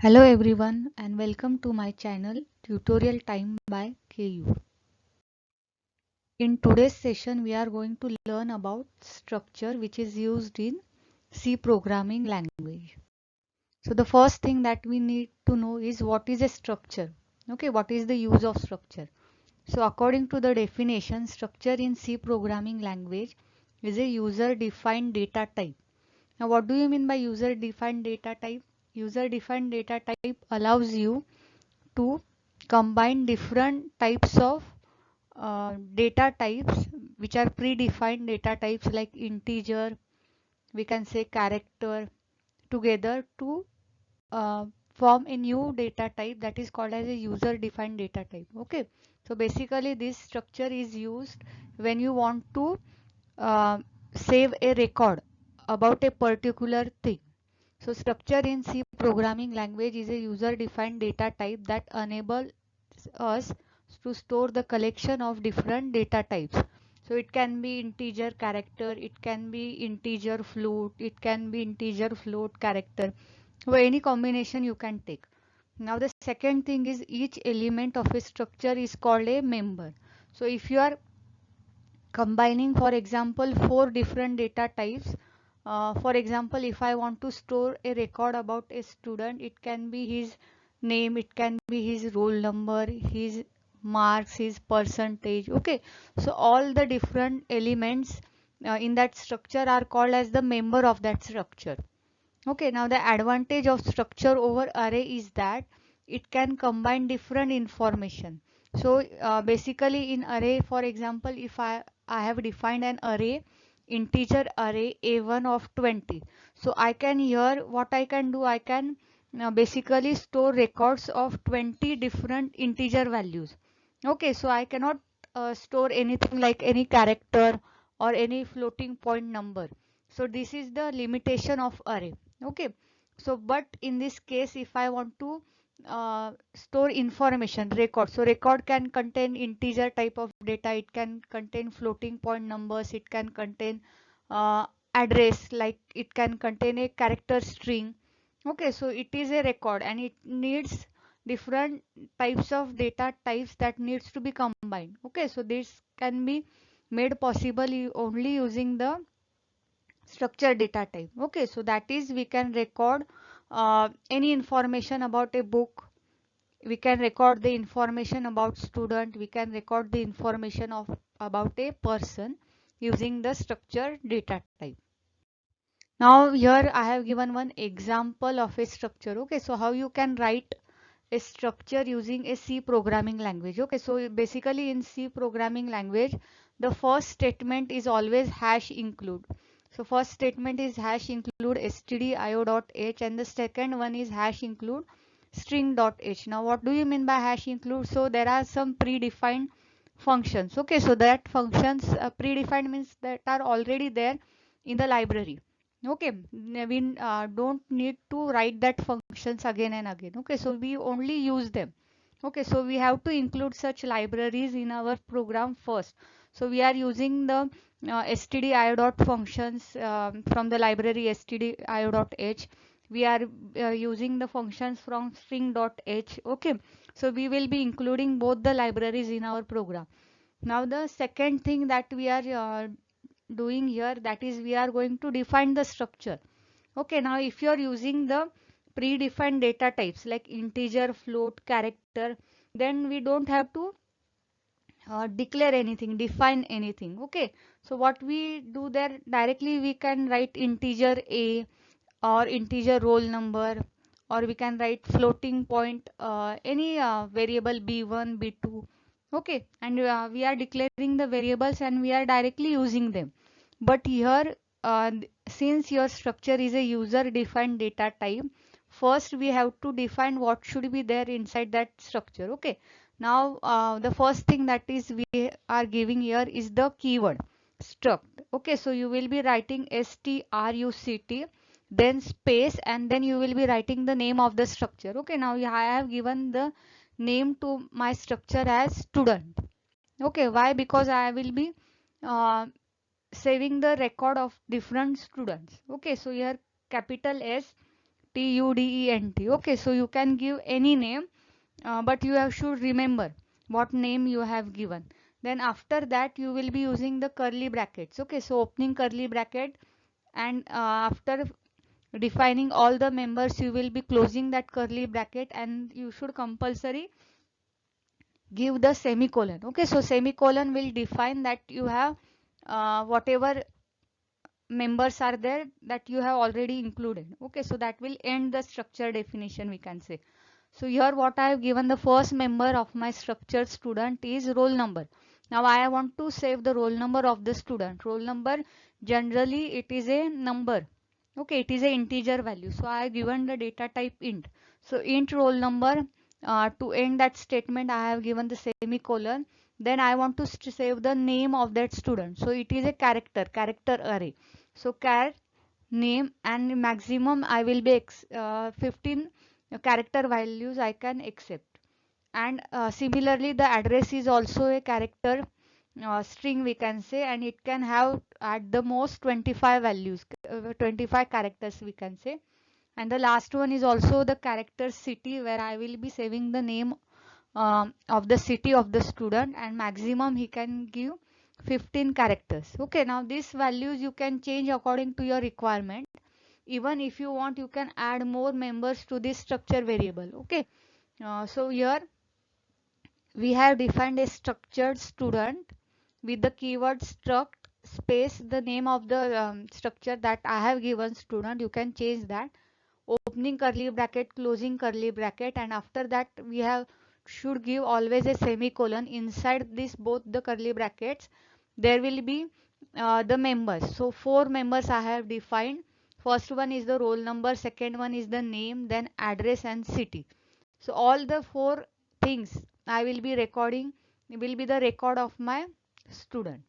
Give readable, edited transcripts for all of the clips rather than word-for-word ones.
Hello everyone and welcome to my channel Tutorial Time by KU. In today's session we are going to learn about structure which is used in C programming language. So the first thing that we need to know is what is a structure. Okay, what is the use of structure? So according to the definition, structure in C programming language is a user defined data type. Now what do you mean by user defined data type? User defined data type allows you to combine different types of data types which are predefined data types like integer, we can say character, together to uh, form a new data type that is called as a user defined data type. Okay, so basically this structure is used when you want to uh, save a record about a particular thing. So structure in C programming language is a user defined data type that enables us to store the collection of different data types. So it can be integer character, it can be integer float, it can be integer float character. So any combination you can take. Now the second thing is each element of a structure is called a member. So if you are combining, for example, four different data types, for example, if I want to store a record about a student, it can be his name, it can be his roll number, his marks, his percentage. Okay, so all the different elements in that structure are called as the member of that structure. Okay, now the advantage of structure over array is that it can combine different information. So basically in array, for example, if I have defined an array, integer array a1 of 20. So I can here, what I can do, I can basically store records of 20 different integer values. Okay, so I cannot store anything like any character or any floating point number. So this is the limitation of array. Okay, so but in this case if I want to store information record, so record can contain integer type of data, it can contain floating point numbers, it can contain address, like it can contain a character string. Okay, so it is a record and it needs different types of data types that needs to be combined. Okay, so this can be made possible only using the structured data type. Okay, so that is we can record any information about a book, we can record the information about student, we can record the information of about a person using the structured data type. Now here I have given one example of a structure. Okay, so how you can write a structure using a C programming language. Okay, so basically in C programming language, the first statement is always hash include. So first statement is hash include stdio.h and the second one is hash include string.h. Now what do you mean by hash include? So there are some predefined functions. Okay, so that functions predefined means that are already there in the library. Okay, we don't need to write that functions again and again. Okay, so we only use them. Okay, so we have to include such libraries in our program first. So we are using the stdio functions from the library stdio.h. We are using the functions from string.h. Okay, so we will be including both the libraries in our program. Now the second thing that we are doing here, that is we are going to define the structure. Okay, now if you are using the predefined data types like integer, float, character, then we don't have to declare anything, define anything. Okay, so what we do there, directly we can write integer a or integer roll number, or we can write floating point any variable b1 b2. Okay, and we are declaring the variables and we are directly using them. But here since your structure is a user defined data type, first we have to define what should be there inside that structure. Okay, now the first thing that is we are giving here is the keyword struct. Okay, so you will be writing struct, then space, and then you will be writing the name of the structure. Okay, now I have given the name to my structure as student. Okay, why? Because I will be uh, saving the record of different students. Okay, so here capital S student. Okay, so you can give any name, but you should remember what name you have given. Then after that you will be using the curly brackets. Okay, so opening curly bracket, and after defining all the members you will be closing that curly bracket, and you should compulsory give the semicolon. Okay, so semicolon will define that you have whatever members are there that you have already included. Okay, so that will end the structure definition, we can say. So here what I have given, the first member of my structured student is roll number. Now I want to save the roll number of the student. Roll number, generally it is a number. Okay, it is a integer value. So I have given the data type int. So int roll number, to end that statement I have given the semicolon. Then I want to save the name of that student. So it is a character array. So char name, and maximum I will be 15 character values I can accept. And similarly the address is also a character string, we can say, and it can have at the most 25 values, 25 characters, we can say. And the last one is also the character city, where I will be saving the name of the city of the student, and maximum he can give 15 characters. Okay, now these values you can change according to your requirement. Even if you want, you can add more members to this structure variable. Okay, so here we have defined a structured student with the keyword struct space the name of the structure that I have given student. You can change that, opening curly bracket, closing curly bracket, and after that we have should give always a semicolon. Inside this both the curly brackets there will be the members. So four members I have defined. First one is the roll number, second one is the name, then address and city. So all the four things I will be recording will be the record of my student.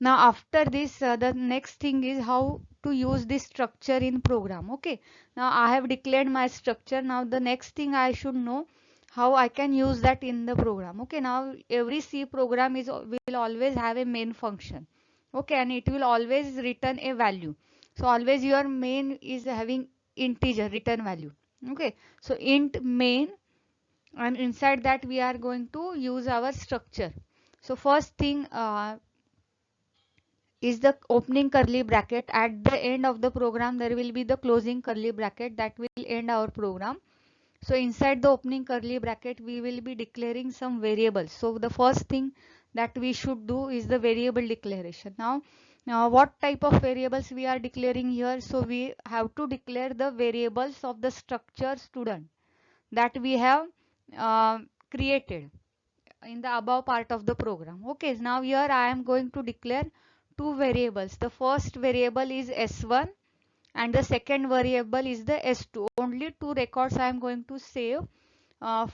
Now after this the next thing is how to use this structure in program. Okay, now I have declared my structure. Now the next thing I should know how I can use that in the program. Okay, now every C program will always have a main function. Okay, and it will always return a value. So always your main is having integer return value. Okay, so int main, and inside that we are going to use our structure. So first thing is the opening curly bracket. At the end of the program there will be the closing curly bracket that will end our program. So inside the opening curly bracket we will be declaring some variables. So the first thing that we should do is the variable declaration. Now what type of variables we are declaring here? So we have to declare the variables of the structure student that we have uh, created in the above part of the program. Okay, now here I am going to declare two variables. The first variable is s1 and the second variable is the s2. Only two records I am going to save.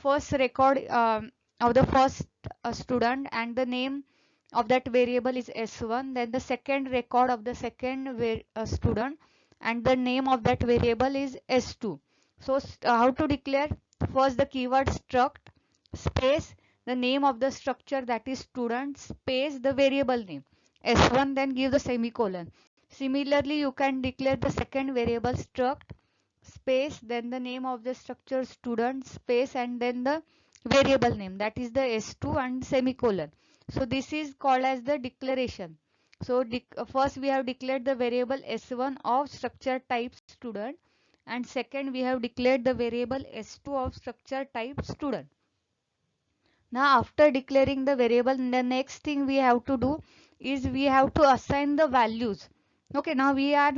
First record of the first student, and the name of that variable is s1. Then the second record of the second student, and the name of that variable is s2. So how to declare? First the keyword struct space the name of the structure, that is student, space the variable name s1, then give the semicolon. Similarly you can declare the second variable struct space then the name of the structure student space and then the variable name, that is the s2 and semicolon. So this is called as the declaration. So first we have declared the variable s1 of structure type student, and second we have declared the variable s2 of structure type student. Now after declaring the variable, the next thing we have to do is we have to assign the values. Okay, now we are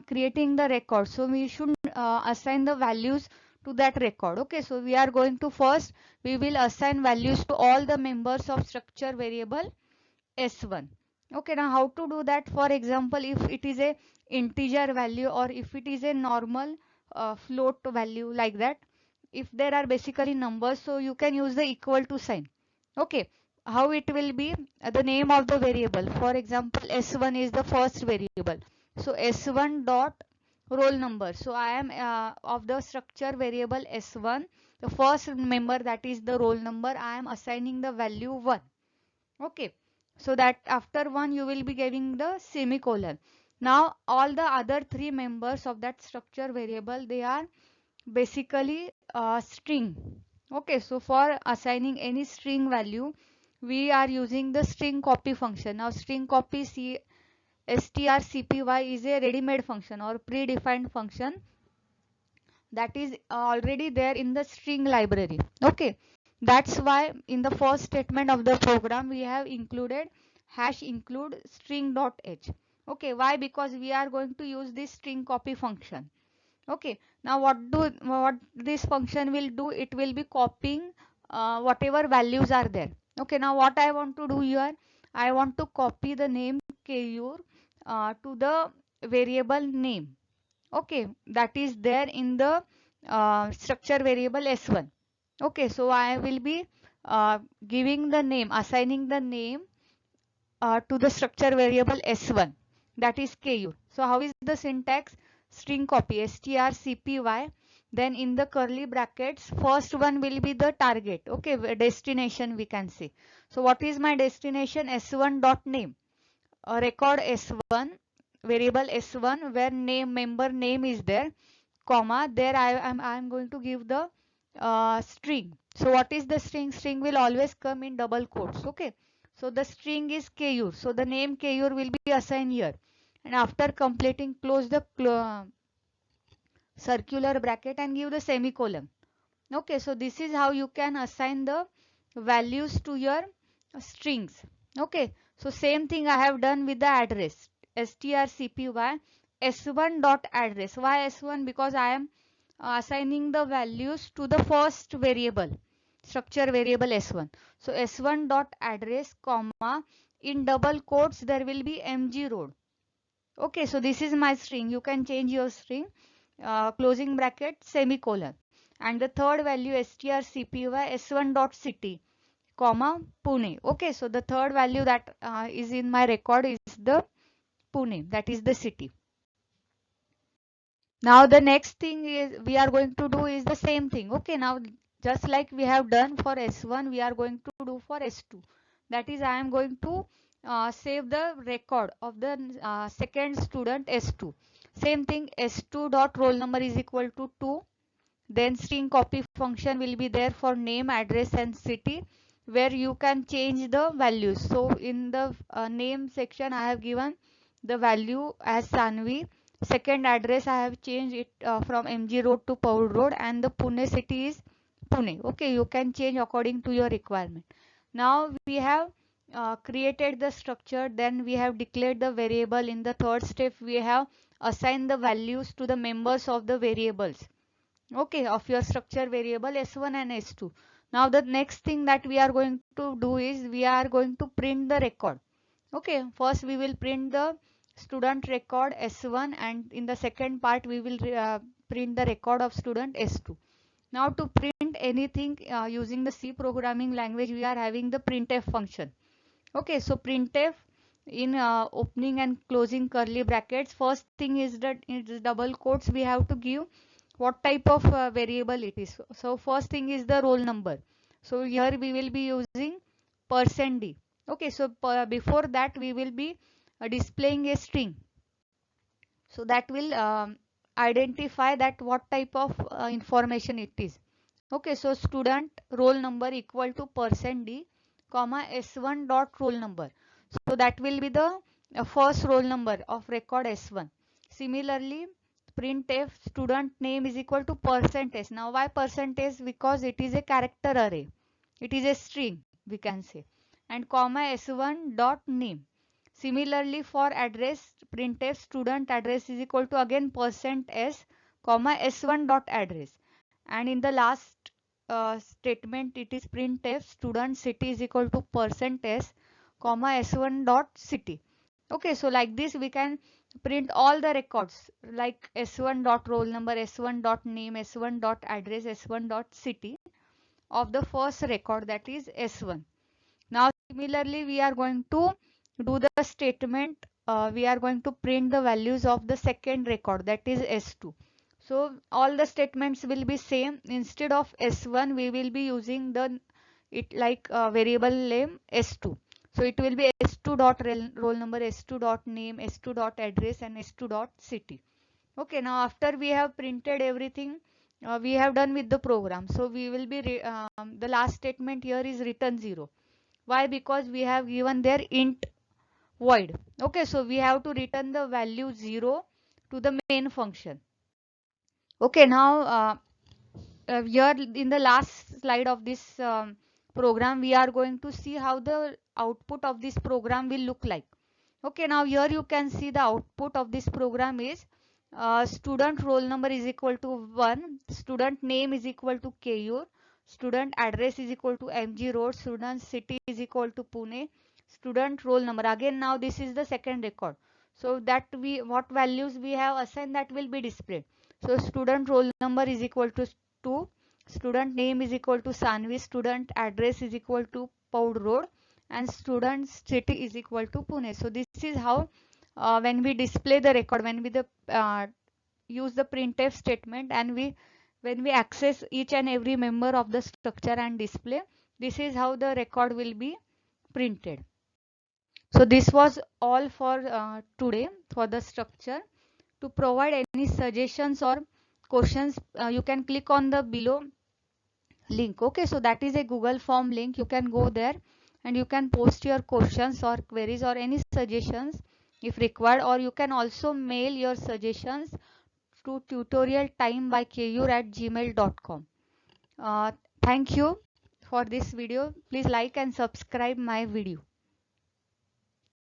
creating the record, so we should assign the values to that record. Okay, so we are going to first we will assign values to all the members of structure variable s1. Okay, now how to do that? For example, if it is a integer value or if it is a normal float value, like that, if there are basically numbers, so you can use the equal to sign. Okay, how it will be? The name of the variable, for example s1 is the first variable, so s1 dot roll number. So I am of the structure variable s1, the first member, that is the roll number, I am assigning the value 1. Okay, so that after 1 you will be giving the semicolon. Now all the other three members of that structure variable, they are basically string. Okay, so for assigning any string value, we are using the string copy function. Now string copy strcpy is a ready-made function or predefined function that is already there in the string library. Okay, that's why in the first statement of the program we have included hash include string.h. Okay, why? Because we are going to use this string copy function. Okay, now what this function will do, it will be copying whatever values are there. Okay, now what I want to do here, I want to copy the name Keyur to the variable name. Okay, that is there in the structure variable s1. Okay, so I will be giving the name, assigning the name to the structure variable s1, that is ku. So how is the syntax? String copy strcpy, then in the curly brackets first one will be the target. Okay, destination we can say. So what is my destination? s1 dot name, record s1, variable s1 where name, member name is there, comma, there I am going to give the string. So what is the string? String will always come in double quotes. Okay, so the string is Keyur, so the name Keyur will be assigned here, and after completing close the circular bracket and give the semicolon. Okay, so this is how you can assign the values to your strings. Okay, so same thing I have done with the address strcpy s1 dot address. Why s1? Because I am assigning the values to the first variable, structure variable s1. So s1 dot address comma, in double quotes there will be mg road. Okay, so this is my string. You can change your string, closing bracket semicolon, and the third value strcpy s1 dot city comma Pune. Okay, so the third value that is in my record is the Pune, that is the city. Now the next thing is we are going to do is the same thing. Okay, now just like we have done for S1, we are going to do for S2. That is, I am going to save the record of the second student S2. Same thing, S2 dot roll number is equal to 2. Then string copy function will be there for name, address and city, where you can change the values. So in the name section I have given the value as Sanvi. Second address I have changed it from MG Road to Paul Road, and the Pune city is Pune. Okay, you can change according to your requirement. Now we have created the structure, then we have declared the variable. In the third step we have assigned the values to the members of the variables, okay, of your structure variable s1 and s2. Now the next thing that we are going to do is we are going to print the record. Okay, first we will print the student record s1, and in the second part we will print the record of student s2. Now to print anything using the C programming language, we are having the printf function. Okay, so printf in opening and closing curly brackets, first thing is that in double quotes we have to give what type of variable it is. So first thing is the roll number. So here we will be using %d. Okay, so before that we will be displaying a string. So that will identify that what type of information it is. Okay, so student roll number equal to %d comma s1 dot roll number. So that will be the first roll number of record s1. Similarly, printf student name is equal to %s. Now why %s? Because it is a character array. It is a string we can say. And comma s1 dot name. Similarly for address, printf student address is equal to again %s comma s1 dot address. And in the last statement it is printf student city is equal to %s comma s1 dot city. Okay, so like this we can print all the records like s1 dot roll number, s1 dot name, s1 dot address, s1 dot city of the first record, that is s1. Now similarly we are going to do the statement, we are going to print the values of the second record, that is s2. So all the statements will be same. Instead of s1 we will be using the it like variable name s2. So it will be s2 dot roll number, s2 dot name, s2 dot address, and s2 dot city. Okay, now after we have printed everything, we have done with the program. So we will be the last statement here is return 0. Why? Because we have given there int void. Okay, so we have to return the value 0 to the main function. Okay, now here in the last slide of this program, we are going to see how the output of this program will look like. Okay, now here you can see the output of this program is student roll number is equal to 1, student name is equal to KU, student address is equal to MG Road, student city is equal to Pune, student roll number. Again, now this is the second record. So that what values we have assigned, that will be displayed. So student roll number is equal to 2, student name is equal to Sanvi, student address is equal to Poud Road, and student city is equal to Pune. So this is how when we display the record, when we use the printf statement, and when we access each and every member of the structure and display, this is how the record will be printed. So this was all for today for the structure. To provide any suggestions or questions, you can click on the below link. Okay, so that is a Google form link. You can go there and you can post your questions or queries or any suggestions if required, or you can also mail your suggestions to tutorialtimebyKeyur@gmail.com. Thank you for this video. Please like and subscribe my video.